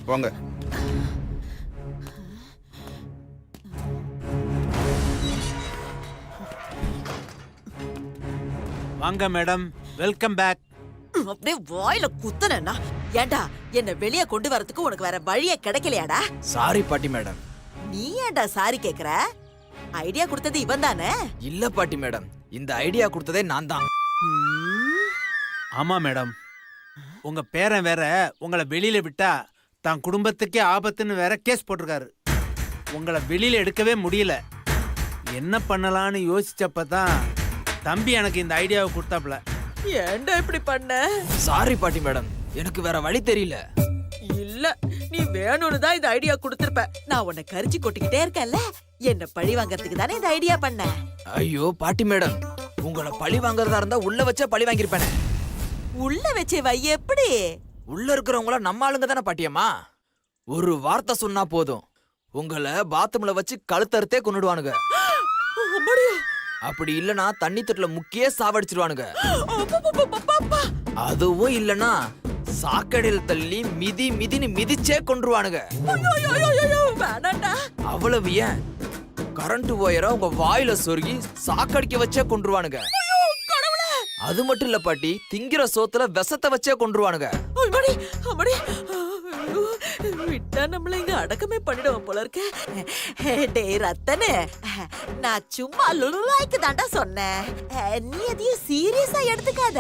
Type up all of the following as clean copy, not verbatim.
போங்க. வாங்க madam, welcome back. அப்படியே வாயில குத்துனா ஏண்டா என்ன வெளியே கொண்டு வரதுக்கு உனக்கு வேற வழியே கிடைக்கலையாடா? சாரி பாட்டி மேடம். நீ ஏண்டா சாரி கேக்குற? ஐடியா கொடுத்தது இவன் தானே? இல்ல பாட்டி மேடம், இந்த ஐடியா கொடுத்ததே நான் தான். ஆமா மேடம், உங்க பேரன் வேற உங்களை வெளியில விட்டா தான் குடும்பத்துக்கே ஆபத்துன்னு வேற கேஸ் போட்டிருக்காரு. உங்களை வெளியில எடுக்கவே முடியல. என்ன பண்ணலான்னு யோசிச்சப்பதான் தம்பி எனக்கு இந்த ஐடியாவை கொடுத்தாப்ல. ஏண்டா இப்படி பண்ண? சாரி பாட்டி மேடம், எனக்கு வேற வழி தெரியல. இல்ல, நீ வேணும்னு தான் இந்த ஐடியா கொடுத்திருப்ப. நான் உன்னை கரிச்சு கொட்டிக்கிட்டே இருக்கேன்ல, என்ன பழி வாங்கறதுக்கு தானே இந்த ஐடியா பண்ண. ஐயோ பாட்டி மேடம், உங்களை பழி வாங்குறதா இருந்தா உள்ள வச்சே பழி வாங்கிருப்பேனே. உள்ள வச்சே வை எப்படி? உள்ள இருக்கிறவங்கள நம்ம ஆளுங்க தானே பாட்டியம்மா. ஒரு வார்த்தை சொன்னா போதும், உங்களை பாத்ரூம்ல வச்சு கழுத்தறுத்தே கொன்னுடுவானுங்க. அப்படி இல்லனா தண்ணி தொட்டில முக்கியே சாவடிச்சிருவானுங்க. அதுவும் இல்லனா சாக்கடையில் தள்ளி மிதி மிதின்னு மிதிச்சே கொன்றுவானுங்க. அவ்வளவு ஏன், கரண்ட் ஒயரை உங்க வாயில சொருகி சாக்கடிக்க வச்சே கொன்றுவானுங்க. அது மட்டும் இல்ல பாட்டி, திங்கிற சோத்துல விஷத்தை வச்சே கொன்றுவானுங்க. விட்டா நம்மள இங்க அடக்கமே பண்ணிடுவோம் போல இருக்க. டேய் ரத்தனே, நான் சும்மா லுலுலாய்க்கு தாண்டா சொன்னேன். நீ எதையும் சீரியஸா எடுத்துக்காத.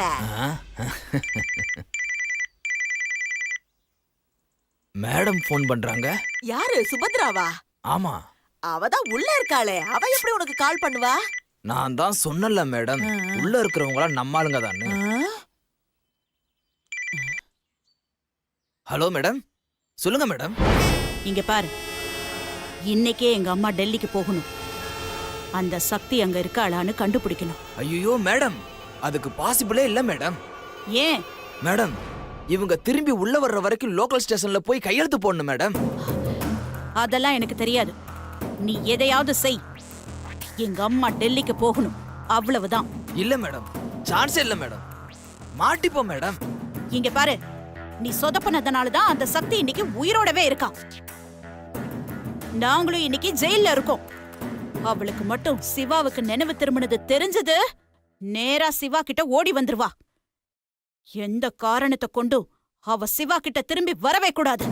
மேடம் போன் பண்றாங்க. யாரு? சுபத்ராவா? ஆமா. அவதான் உள்ள இருக்காளே, அவ எப்படி உனக்கு கால் பண்ணுவா? நான் தான் சொன்னல மேடம், உள்ள இருக்கிறவங்கள நம்ம ஆளுங்க தானே. ஹலோ மேடம், சொல்லுங்க மேடம். இங்க பாரு, இன்னைக்கே எங்க அம்மா டெல்லிக்கு போகணும். அந்த சக்தி அங்க இருக்காளான்னு கண்டுபிடிக்கணும். ஐயோ மேடம், அதுக்கு பாசிபிளே இல்ல மேடம். ஏன் மேடம், இவங்க திரும்பி உள்ள வர்ற வரைக்கும் லோக்கல் ஸ்டேஷன்ல போய் கையெழுத்து போடணும் மேடம். அதெல்லாம் எனக்கு தெரியாது. நீ எதையாவது செய். எங்க அம்மா டெல்லிக்கு போகணும், அவ்வளவுதான். இல்ல மேடம், சான்ஸே இல்ல மேடம். மாட்டிப்போம் மேடம். இங்க பாரு, நீ சொதப்பனதுனாலதான் அந்த சக்தி இன்னைக்கு உயிரோடவே இருக்கா. நாங்களும் இன்னைக்கு ஜெயில்ல இருக்கோம். அவளுக்கு மட்டும் சிவாவுக்கு நினைவு திரும்பினது தெரிஞ்சது, நேரா சிவா கிட்ட ஓடி வந்துருவா. எந்த காரணத்தை கொண்டும் அவ சிவா கிட்ட திரும்பி வரவே கூடாது.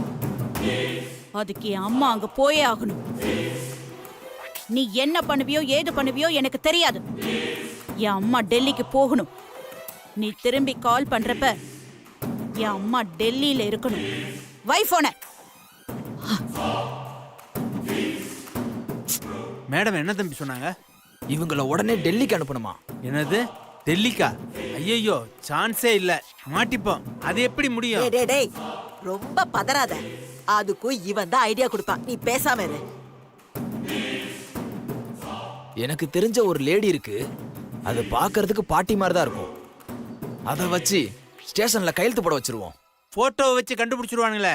அதுக்கு என் அம்மா அங்க போயே ஆகணும். நீ என்ன பண்ணுவியோ ஏது பண்ணுவியோ எனக்கு தெரியாது. என் அம்மா டெல்லிக்கு போகணும். நீ திரும்பி கால் பண்றப்ப என் அம்மா டெல்லியில இருக்கணும். வைஃபோன. மேடம் என்ன தம்பி சொன்னாங்க? இவங்கள உடனே டெல்லிக்கு அனுப்பணுமா? என்னது, டெல்லிக்கா? ஐயோ, சான்ஸே இல்ல, மாட்டிப்போம். அது எப்படி முடியும்? டேய் டேய், ரொம்ப பதறாத. அதுக்கும் இவன் தான் ஐடியா கொடுப்பான், நீ பேசாம இரு. எனக்கு தெரிஞ்ச ஒரு லேடி இருக்கு, அது பாக்குறதுக்கு பாட்டி மாதிரி தான் இருக்கும். அத வச்சு ஸ்டேஷன்ல கையெழுத்து போட வச்சிருவோம். போட்டோவை வச்சு கண்டுபிடிச்சிருவானுங்களே.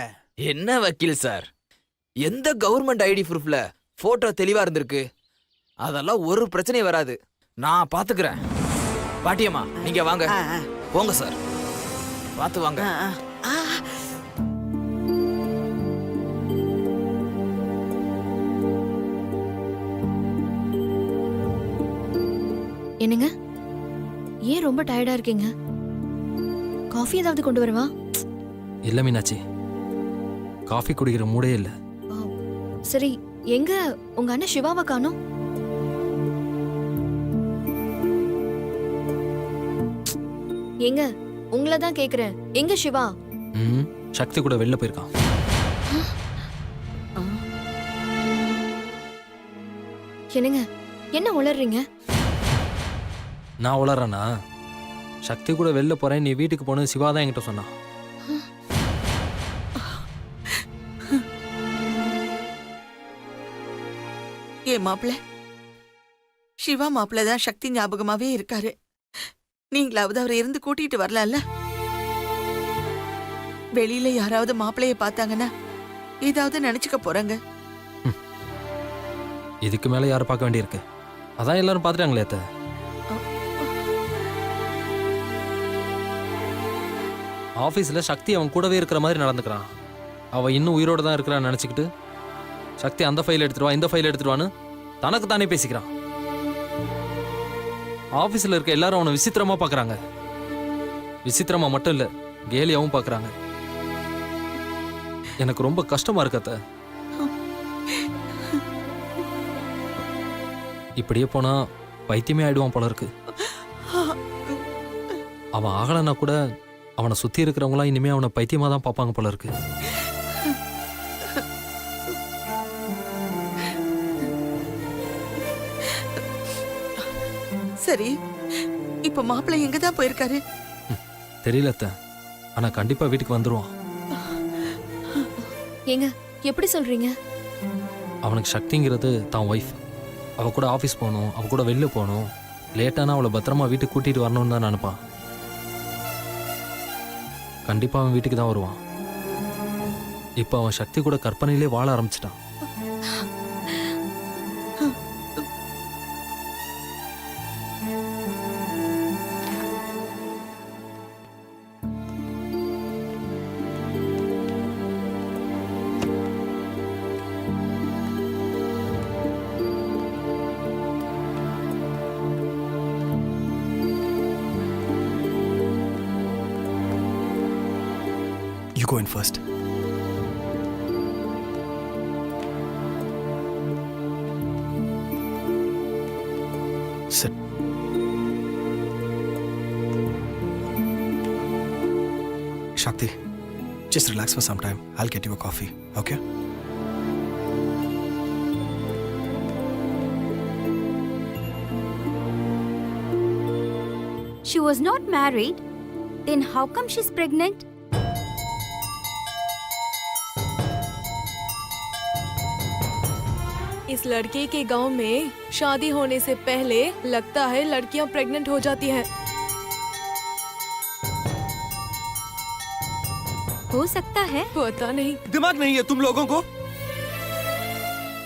என்ன வக்கீல் சார், எந்த கவர்மெண்ட் ஐடி ப்ரூஃப்ல போட்டோ தெளிவா இருந்திருக்கு? அதெல்லாம் ஒரு பிரச்சனையும் வராது, நான் பாத்துக்கிறேன். பாட்டியம்மா நீங்க வாங்க. போங்க சார், பாத்து வாங்க. என்னங்க, ஏன் ரொம்ப டயர்டா இருக்கீங்க? காஃபி ஏதாவது கொண்டு வரவா? இல்ல மீனாட்சி, காஃபி குடிக்கிற மூடே இல்ல. சரி, எங்க உங்க அண்ணன் சிவாவை காணோம்? எங்க, உங்களை தான் கேக்குறேன், எங்க சிவா? சக்தி கூட வெளில போயிருக்கான். என்னங்க, என்ன உளறீங்க? நான் உளறேனா? சக்தி கூட வெளில போறேன், நீ வீட்டுக்கு போனது சிவா தான் என்கிட்ட சொன்னான். ஏ மாப்பிள்ள, சிவா மாப்பிள்ள தான் சக்தி ஞாபகமாவே இருக்காரு. நீங்களாவது அவரை இருந்து கூட்டிட்டு வரலாம்ல? வெளியில யாராவது மாப்பிள்ளைய பார்த்தாங்கன்னா ஏதாவது நினைச்சுக்க போறாங்க. இதுக்கு மேல யாரை பார்க்க வேண்டியிருக்கு? அதான் எல்லாரும் பாத்துட்டாங்களே. அத்தை, ஆபீஸ்ல சக்தி அவன் கூடவே இருக்கிற மாதிரி நடந்துக்கிறான். அவ இன்னும் உயிரோட தான் இருக்கிறான்னு நினைச்சுக்கிட்டு சக்தி அந்த ஃபைல் எடுத்துட்டு வா இந்த ஃபைல் எடுத்துட்டு வான்னு தனக்கு தானே பேசிக்கிறான். ஆபீஸ்ல இருக்க எல்லாரும் அவனை விசித்திரமா பாக்குறாங்க. விசித்திரமா மட்டும் இல்ல, கேலியாவும் பாக்குறாங்க. எனக்கு ரொம்ப கஷ்டமா இருக்கு அத்தை. இப்படியே போனா பைத்தியமே ஆயிடுவான் போல இருக்கு. அவன் ஆகலைன்னா கூட அவனை சுத்தி இருக்கிறவங்களாம் இனிமே அவனை பைத்தியமா தான் பார்ப்பாங்க போல இருக்கு. சரி, இப்ப மாப்பிள்ளை எங்க தான் போயிருக்காரு? தெரியல அத்தை, ஆனா கண்டிப்பா வீட்டுக்கு வந்துருவான். ஏங்க எப்படி சொல்றீங்க? அவனுக்கு சக்திங்கிறது தான் ஒய்ஃப். அவ கூட ஆஃபீஸ் போகணும், அவ கூட வெளில போகணும், லேட்டானா அவளை பத்திரமா வீட்டுக்கு கூட்டிட்டு வரணும்னு தான் நினைப்பான். கண்டிப்பா அவன் வீட்டுக்கு தான் வருவான். இப்போ அவன் சக்தி கூட கற்பனையிலே வாழ ஆரம்பிச்சிட்டான். You go in first. Sit. Shakti, just relax for some time. I'll get you a coffee, okay? She was not married. Then how come she's pregnant? इस लड़के के गांव में शादी होने से पहले लगता है लड़कियां प्रेग्नेंट हो जाती हैं। हो सकता है। पता नहीं। दिमाग नहीं है तुम लोगों को?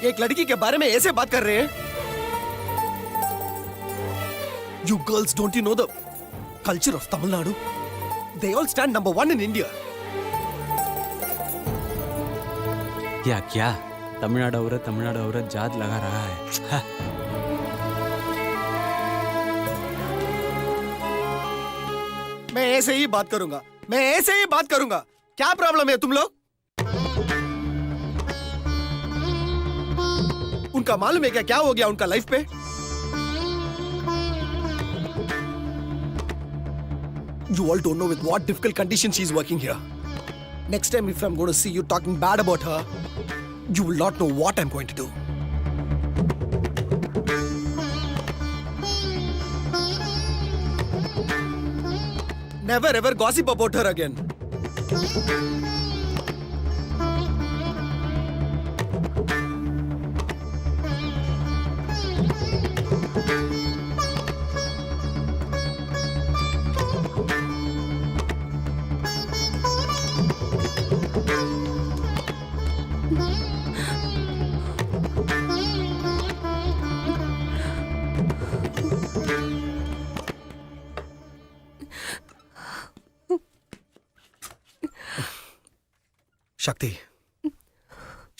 एक लड़की के बारे में ऐसे बात कर रहे हैं? You girls, don't you know the culture of Tamil Nadu? They all stand number 1 in India. क्या तमिलनाडु औरत जात लगा रहा है। मैं ऐसे ही बात करूंगा, मैं ऐसे ही बात करूंगा। क्या प्रॉब्लम है तुम लोग? उनका मालूम है क्या हो गया उनका लाइफ पे? You all don't know with what difficult conditions she's working here. Next time if I'm going to see you talking bad about her, you will not know what I'm going to do. Never ever gossip about her again.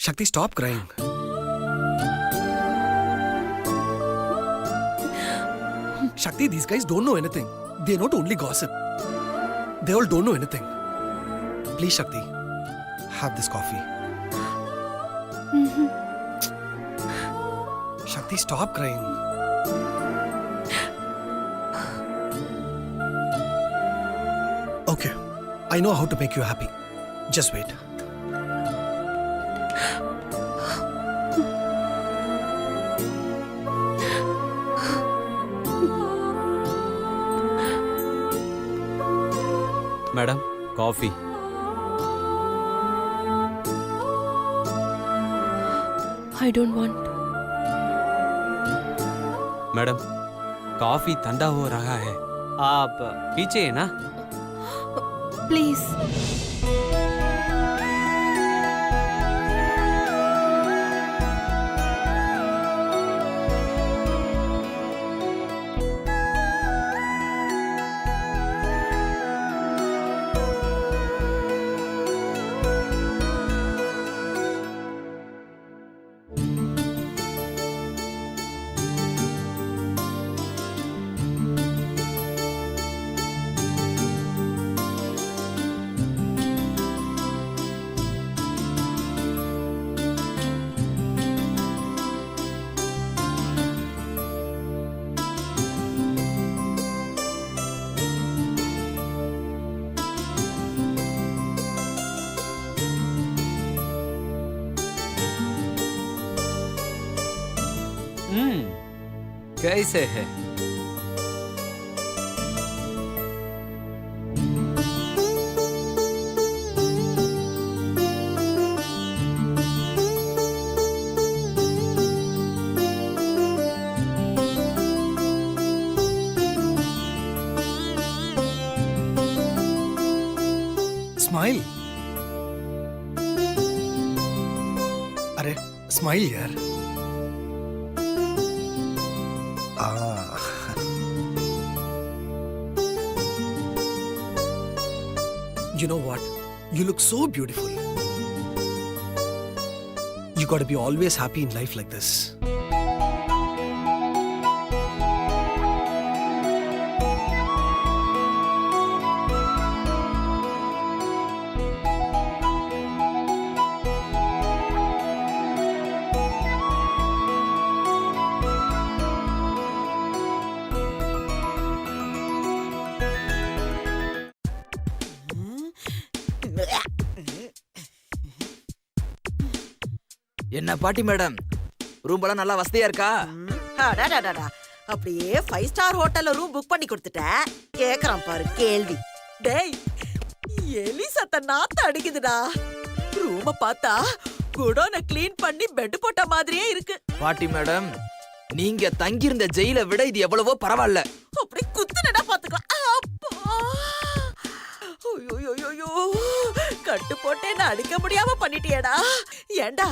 Shakti, stop crying. Shakti, these guys don't know anything. They not only gossip. They all don't know anything. Please, Shakti, have this coffee. Shakti, stop crying. Okay, I know how to make you happy. Just wait. Madam coffee. I don't want. Madam coffee ठंडा हो रहा है, आप पीछे है ना? Please. कैसे है? स्माइल. अरे स्माइल यार. You know what? You look so beautiful. You gotta be always happy in life like this. என்ன பாட்டி மேடம், ரூம் எல்லாம் நல்லா வசதியா இருக்கா? அடடடடா, அப்படியே 5 ஸ்டார் ஹோட்டல்ல ரூம் புக் பண்ணி கொடுத்துட்டேன். கேக்குறான் பாரு கேள்வி. டேய், எலி சத்த நாத்த அடிக்குதுடா. ரூம பார்த்தா குடோனை க்ளீன் பண்ணி பெட் போட்ட மாதிரியே இருக்கு. பாட்டி மேடம், நீங்க தங்கியிருந்த ஜெயிலை விட இது எவ்வளவோ பரவாயில்ல. அப்படி குத்துனடா பாத்துக்கலாம். அப்பா, ஐயோ, கட்டு போட்டே நான் அடிக்க முடியாம பண்ணிட்டியேடா. ஏண்டா,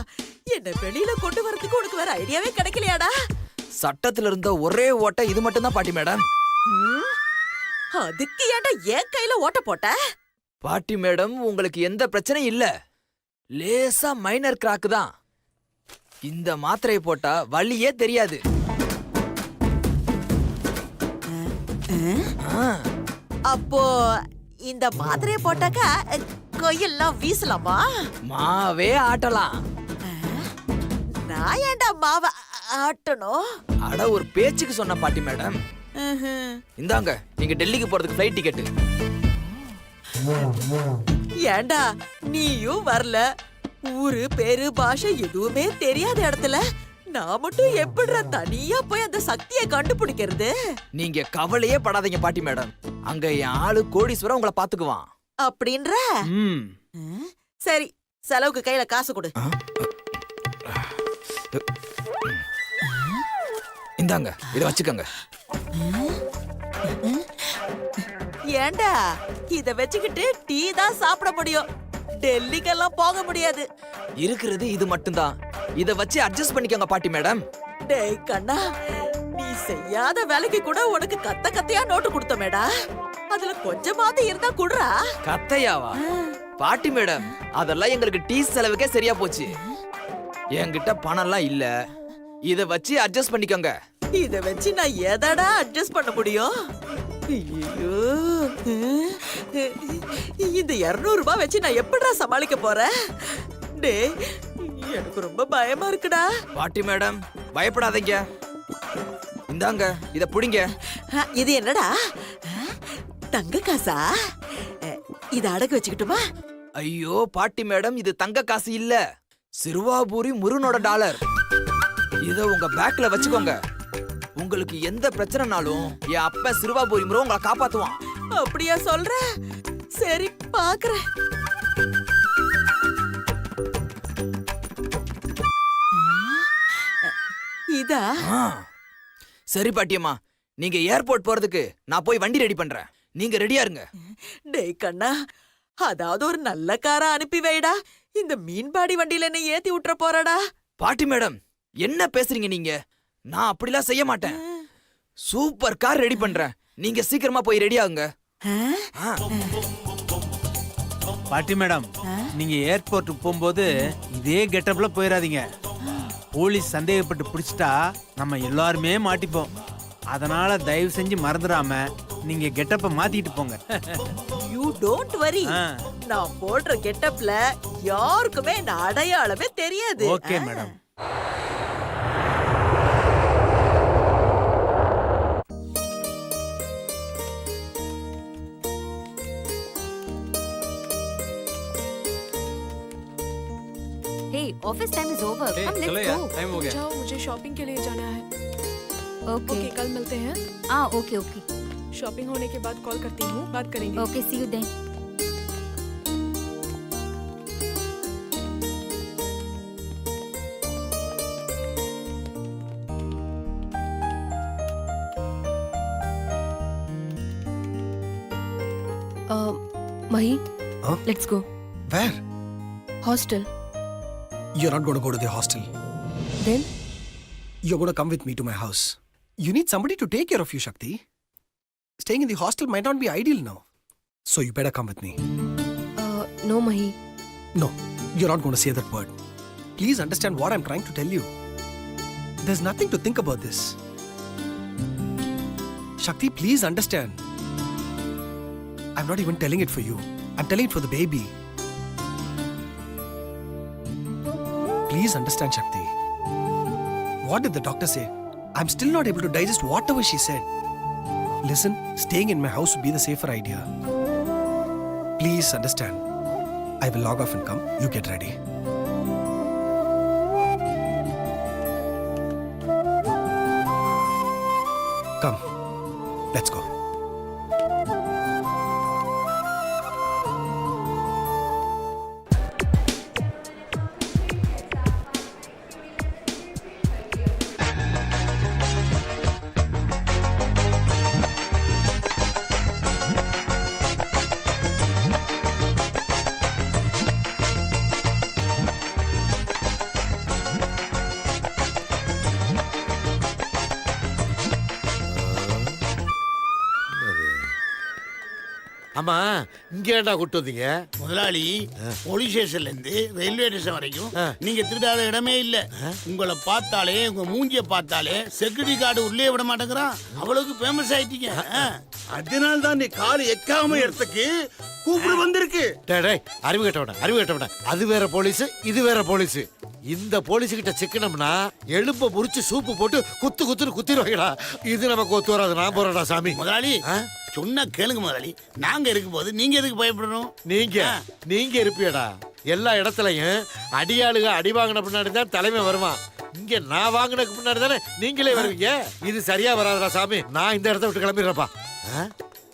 என்ன வெளியில கொண்டு வரதுக்கு உனக்கு வேற ஐடியாவே கிடைக்கலையாடா? சட்டத்துல இருந்த ஒரே ஓட்ட இது மட்டும் தான் பாட்டி மேடம். அதுக்கு ஏண்டா என் கையில ஓட்ட போட்ட? பாட்டி மேடம், உங்களுக்கு எந்த பிரச்சனையும் இல்ல. லேசா மைனர் கிராக் தான். இந்த மாத்திரையை போட்டா வலியே தெரியாது. அப்போ இந்த மாத்திரையை போட்டாக்கா கொய்யெல்லாம் வீசலாமா? மாவே ஆட்டலாம். நான் ஏண்டா மாவ ஆட்டணும்? அட, ஒரு பேச்சுக்கு சொன்ன பாட்டி மேடம். இந்தாங்க, நீங்க டெல்லிக்கு போறதுக்கு ஃப்ளைட் டிக்கெட். ஏண்டா, நீயும் வரல. ஊரு பேரு பாஷை எதுவுமே தெரியாத இடத்துல நான் மட்டும் எப்படிடா தனியா போய் அந்த சக்தியை கண்டுபிடிக்கிறது? நீங்க கவலையே படாதீங்க பாட்டி மேடம். அங்க என் ஆளு கோடீஸ்வரன் உங்களை பாத்துக்குவான். அப்படின்ற? சரி, செலவுக்கு கையில காசு கொடு. இந்தாங்க, இத வச்சுக்கோங்க. ஏண்டா, இத வச்சுக்கிட்டு டீ தான் சாப்பிட முடியும், டெல்லிக்கெல்லாம் போக முடியாது. இருக்கிறது இது மட்டும்தான். இத வச்சு அட்ஜஸ்ட் பண்ணிக்கோங்க பாட்டி மேடம். டேய் கண்ணா, நீ செய்யாத வேலைக்கு கூட உனக்கு கத்த கத்தையா நோட்டு கொடுத்தமேடா. அதுல கொஞ்சமாவது இருந்தா குடுறா. கத்தையாவா? பாட்டி மேடம், அதெல்லாம் எங்களுக்கு டீ செலவுக்கே சரியா போச்சு. என்கிட்ட பணம்லாம் இல்ல. இத வச்சு அட்ஜஸ்ட் பண்ணிக்கோங்க. இத வச்சு நான் எதடா அட்ஜஸ்ட் பண்ண முடியும்? ஐயோ, இந்த 200 ரூபாய் வச்சு நான் எப்படிடா சமாளிக்க போறேன்? டேய், எனக்கு ரொம்ப பயமா இருக்குடா. பாட்டி மேடம், பயப்படாதீங்க. இந்தாங்க, இத புடிங்க. இது என்னடா, தங்க காசா? இத அடகு வச்சுக்கிட்டுமா? ஐயோ பாட்டி மேடம், இது தங்க காசு இல்ல, சிறுவாபூரி முருனோட டாலர். இத உங்க பேக்ல வச்சுக்கோங்க. உங்களுக்கு எந்த பிரச்சனைனாலும் என் அப்பா சிறுவாபூரி முரு உங்களை காப்பாத்துவான். அப்படியா சொல்ற? சரி, பாக்குறேன். இதா? சரி பாட்டியம்மா, நீங்க ஏர்போர்ட் போறதுக்கு நான் போய் வண்டி ரெடி பண்றேன். நீங்க ரெடியா இருங்க. டேய் கண்ணா, அதாவது ஒரு நல்ல காரா அனுப்பி வைடா. இந்த மீன்பாடி வண்டியில என்ன ஏத்தி விட்டுற போறடா? பாட்டி மேடம், என்ன பேசுறீங்க நீங்க? நான் அப்படிலாம் செய்ய மாட்டேன். சூப்பர் கார் ரெடி பண்றேன். நீங்க சீக்கிரமா போய் ரெடி ஆகுங்க. பாட்டி மேடம், நீங்க ஏர்போர்ட்டுக்கு போகும்போது இதே கெட்டப்ல போயிடாதீங்க. போலீஸ் சந்தேகப்பட்டு பிடிச்சிட்டா நம்ம எல்லாருமே மாட்டிப்போம். அதனால தயவு செஞ்சு மறந்துடாம நீங்க கெட்டப்ப மாத்திட்டு போங்க. You don't worry. நான் போடுற கெட்டப்ல யாருக்குமே என்ன அடையாளமே தெரியாது. Okay madam. Hey, office time is over. Come, let's go. Time हो गया. जाओ, मुझे शॉपिंग के लिए जाना है. ओके ओके कल मिलते हैं। हाँ ओके ओके शॉपिंग होने के बाद कॉल करती हूँ, बात करेंगे। Okay see you then. Mahi Huh? Let's go Where? Hostel. You're not going to go to the hostel. Then You're going to come with me to my house. You need somebody to take care of you, Shakti. Staying in the hostel might not be ideal now. So you better come with me. No Mahi. No, you're not going to say that word. Please understand what I'm trying to tell you. There's nothing to think about this. Shakti, please understand. I'm not even telling it for you. I'm telling it for the baby. Please understand, Shakti. What did the doctor say? I'm still not able to digest whatever she said. Listen, staying in my house would be the safer idea. Please understand. I will log off and come. You get ready. Come. Let's go. ஆமா இங்க ஏன்டா கூட்டு வந்தீங்க? முதலாளி police ஸ்டேஷன்ல இருந்து railway station வரைக்கும் நீங்க திருடாத இடமே இல்ல. உங்களை பார்த்தாலே உங்க மூஞ்சிய பார்த்தாலே செக்யூரிட்டி கார்டு உள்ளே விட மாட்டேங்கிறான். அவ்வளவுக்கு ஃபேமஸ் ஆயிட்டீங்க. அதனால தான் நீ கால் எக்காம இடத்துக்கு கூப்பிடு வந்திருக்கு. டேய் அறிவு கட்டவன அது வேற போலீஸ் இது வேற போலீஸ். இந்த போலீஸ் கிட்ட சிக்கனம்னா எலும்ப முறிச்சு சூப்பு போட்டு குத்துன்னு குத்திடுவாங்கடா. இது நமக்கு ஒத்து வராது. நான் போறேன்டா சாமி. முதலாளி சொன்னா கேளுங்க முதலாளி. நாங்க இருக்கும்போது நீங்க எதுக்கு பயப்படணும்? நீங்க இருப்பியடா. எல்லா இடத்துலயும் அடியாளுக அடி வாங்கின பின்னாடி தான் தலைமை வருவான். இங்க நான் வாங்கினதுக்கு முன்னாடி தானே நீங்களே வருவீங்க. இது சரியா வராதுடா சாமி. நான் இந்த இடத்த விட்டு கிளம்பிடுறப்பா.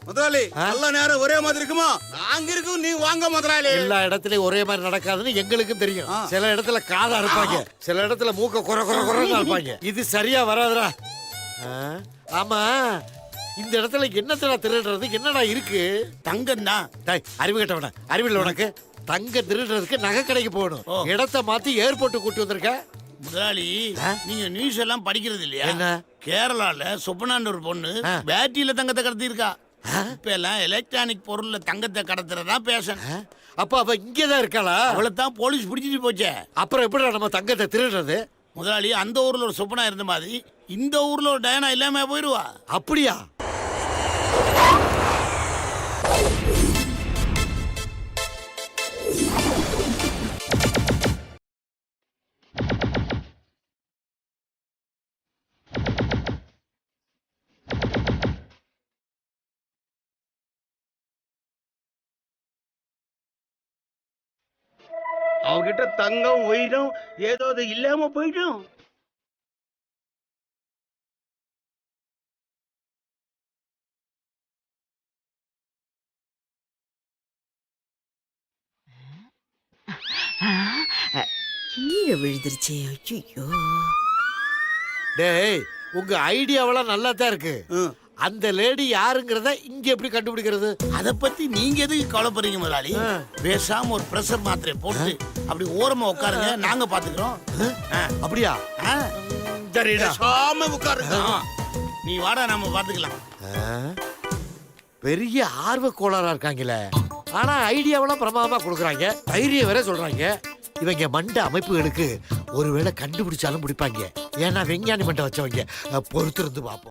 முதலாளி நல்ல நேரம் ஒரே மாதிரி இருக்குமா? நாங்க இருக்கும் நீ வாங்க முதலாளி. எல்லா இடத்துலயும் ஒரே மாதிரி நடக்காதுன்னு எங்களுக்கும் தெரியும். சில இடத்துல காதா இருப்பாங்க, சில இடத்துல மூக்க குறைன்னு இருப்பாங்க. இது சரியா வராதுடா. ஆமா இந்த இடத்துல என்னத்தடா திருடுறது? என்னடா இருக்கு? தங்கம் தான். அறிவு கட்டவன அறிவில்லை உனக்கு? தங்க திருடுறதுக்கு நகை கடைக்கு போகணும். இடத்த மாத்தி ஏர்போர்ட் கூட்டி வந்திருக்க. முதலாளி நீங்க நியூஸ் எல்லாம் படிக்கிறது இல்லையா? என்ன? கேரளால சொப்பனான்னு ஒரு பொண்ணு பேட்டரியில தங்கத்தை கடத்தி இருக்கா. இப்ப எல்லாம் எலக்ட்ரானிக் பொருள்ல தங்கத்தை கடத்துறதா பேஷன். அப்ப அவ இங்கதான் இருக்காளா? அவளைத்தான் போலீஸ் பிடிச்சிட்டு போச்சே. அப்புறம் எப்படி நம்ம தங்கத்தை திருடுறது? முதலாளி அந்த ஊர்ல ஒரு சொப்பனா இருந்த மாதிரி இந்த ஊர்ல ஒரு டயனா இல்லாம போயிடுவா. அப்படியா? அவகிட்ட தங்கம் உயிரும் ஏதோ இல்லாம போயிடும். கீழே விழுந்துருச்சே. ஐயோ டேய் உங்க ஐடியாவெல்லாம் நல்லா தான் இருக்கு. அந்த லேடி யாருங்கிறத இங்க எப்படி கண்டுபிடிக்கிறது? அத பத்தி நீங்க எதுக்கு கவலைப்படுறீங்க முதலாளி? பேசாம ஒரு பிரஷர் மாத்திரை போட்டு அப்படி ஓரமா உட்காருங்க, நாங்க பாத்துக்கிறோம். அப்படியா? சரிடா பேசாம உட்காருங்க. நீ வாடா நாம பாத்துக்கலாம். பெரிய ஆர்வ கோளாறா இருக்காங்களே. ஆனா ஐடியாவெல்லாம் பிரமாதமா கொடுக்குறாங்க. தைரியம் வேற சொல்றாங்க. இவங்க மண்ட அமைப்புகளுக்கு ஒருவேளை கண்டுபிடிச்சாலும் பிடிப்பாங்க. ஏன்னா விஞ்ஞானி மண்டை வச்சவங்க. பொறுத்திருந்து பார்ப்போம்.